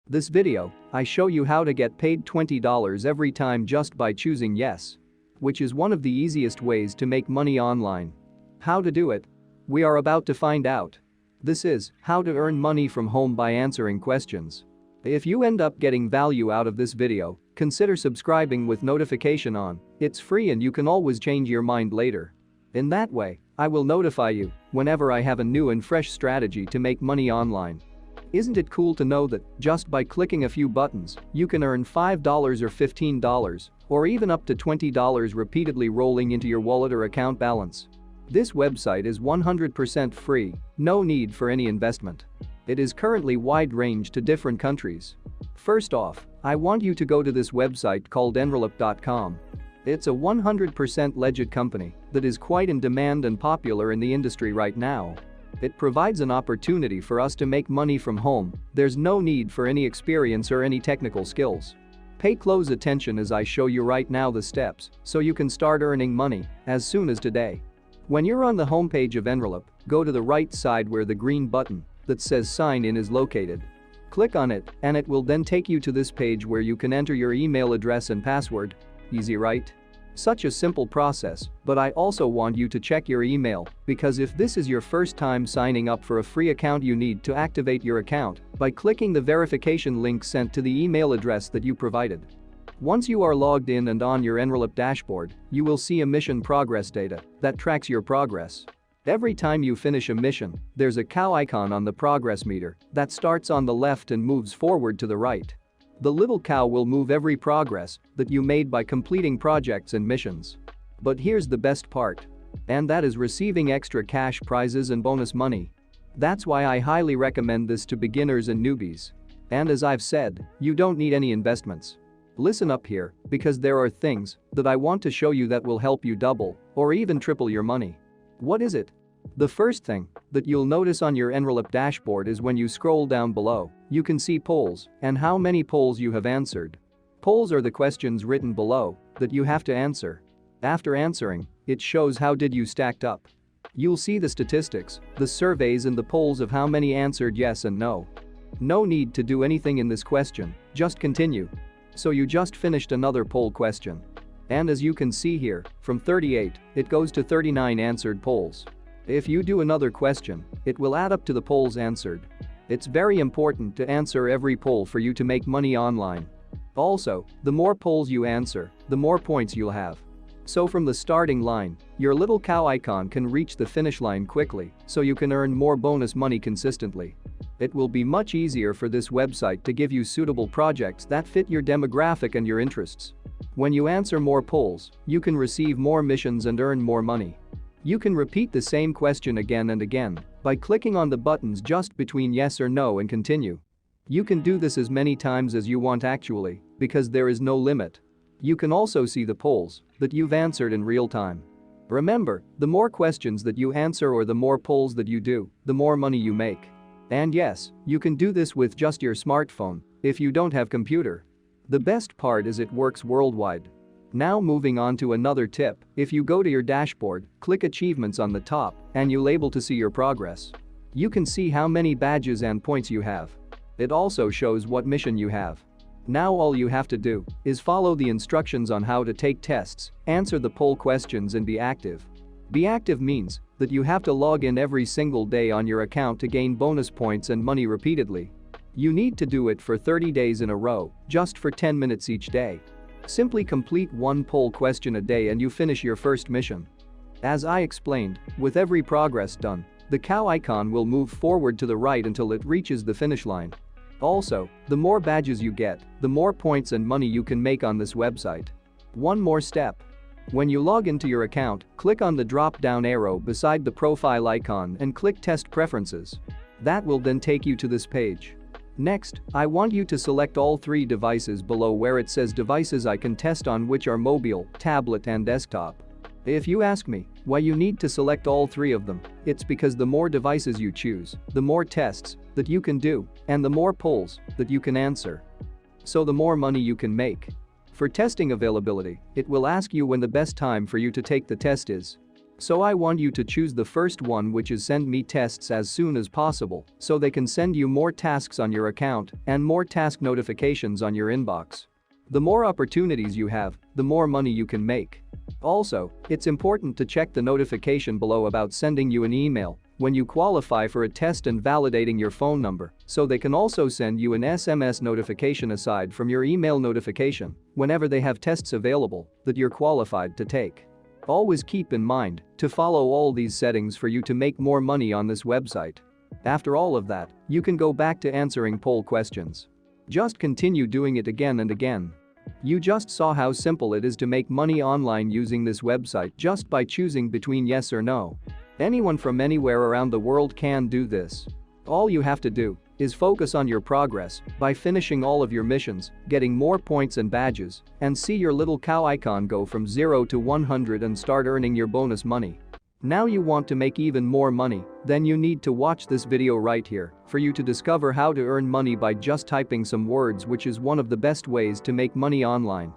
This video, I show you how to get paid $20 every time just by choosing yes. Which is one of the easiest ways to make money online. How to do it? We are about to find out. This is how to earn money from home by answering questions. If you end up getting value out of this video, consider subscribing with notification on. It's free and you can always change your mind later. In that way, I will notify you whenever I have a new and fresh strategy to make money online. Isn't it cool to know that just by clicking a few buttons, you can earn $5 or $15 or even up to $20 repeatedly rolling into your wallet or account balance? This website is 100% free, no need for any investment. It is currently wide range to different countries. First off, I want you to go to this website called Enrollapp.com. It's a 100% legit company that is quite in demand and popular in the industry right now. It provides an opportunity for us to make money from home. There's no need for any experience or any technical skills. Pay close attention as I show you right now the steps so you can start earning money as soon as today. When you're on the homepage of Enrollapp, go to the right side where the green button that says sign in is located. Click on it and it will then take you to this page where you can enter your email address and password. Easy, right? Such a simple process, but I also want you to check your email because if this is your first time signing up for a free account, you need to activate your account by clicking the verification link sent to the email address that you provided. Once you are logged in and on your Enrollapp dashboard, you will see a mission progress data that tracks your progress. Every time you finish a mission, there's a cow icon on the progress meter that starts on the left and moves forward to the right. The little cow will move every progress that you made by completing projects and missions. But here's the best part. And that is receiving extra cash prizes and bonus money. That's why I highly recommend this to beginners and newbies. And as I've said, you don't need any investments. Listen up here, because there are things that I want to show you that will help you double or even triple your money. What is it? The first thing that you'll notice on your Enrollapp dashboard is when you scroll down below, you can see polls and how many polls you have answered. Polls are the questions written below that you have to answer. After answering, it shows how did you stacked up. You'll see the statistics, the surveys and the polls of how many answered yes and no. No need to do anything in this question, just continue. So you just finished another poll question. And as you can see here, from 38, it goes to 39 answered polls. If you do another question, it will add up to the polls answered. It's very important to answer every poll for you to make money online. Also, the more polls you answer, the more points you'll have. So from the starting line, your little cow icon can reach the finish line quickly so you can earn more bonus money consistently. It will be much easier for this website to give you suitable projects that fit your demographic and your interests. When you answer more polls, you can receive more missions and earn more money. You can repeat the same question again and again by clicking on the buttons just between yes or no and continue. You can do this as many times as you want actually, because there is no limit. You can also see the polls that you've answered in real time. Remember, the more questions that you answer or the more polls that you do, the more money you make. And yes, you can do this with just your smartphone if you don't have computer. The best part is it works worldwide. Now moving on to another tip, if you go to your dashboard, click achievements on the top and you'll able to see your progress. You can see how many badges and points you have. It also shows what mission you have. Now all you have to do is follow the instructions on how to take tests, answer the poll questions and be active. Be active means that you have to log in every single day on your account to gain bonus points and money repeatedly. You need to do it for 30 days in a row, just for 10 minutes each day. Simply complete one poll question a day and you finish your first mission. As I explained, with every progress done, the cow icon will move forward to the right until it reaches the finish line. Also, the more badges you get, the more points and money you can make on this website. One more step. When you log into your account, click on the drop-down arrow beside the profile icon and click Test Preferences. That will then take you to this page. Next, I want you to select all three devices below where it says devices I can test on, which are mobile, tablet and desktop. If you ask me why you need to select all three of them, it's because the more devices you choose, the more tests that you can do and the more polls that you can answer. So the more money you can make. For testing availability, it will ask you when the best time for you to take the test is. So I want you to choose the first one, which is send me tests as soon as possible so they can send you more tasks on your account and more task notifications on your inbox. The more opportunities you have, the more money you can make. Also, it's important to check the notification below about sending you an email when you qualify for a test and validating your phone number, so they can also send you an SMS notification aside from your email notification whenever they have tests available that you're qualified to take. Always keep in mind to follow all these settings for you to make more money on this website. After all of that, you can go back to answering poll questions. Just continue doing it again and again. You just saw how simple it is to make money online using this website just by choosing between yes or no. Anyone from anywhere around the world can do this. All you have to do is focus on your progress by finishing all of your missions, getting more points and badges, and see your little cow icon go from 0 to 100 and start earning your bonus money. Now you want to make even more money, then you need to watch this video right here for you to discover how to earn money by just typing some words, which is one of the best ways to make money online.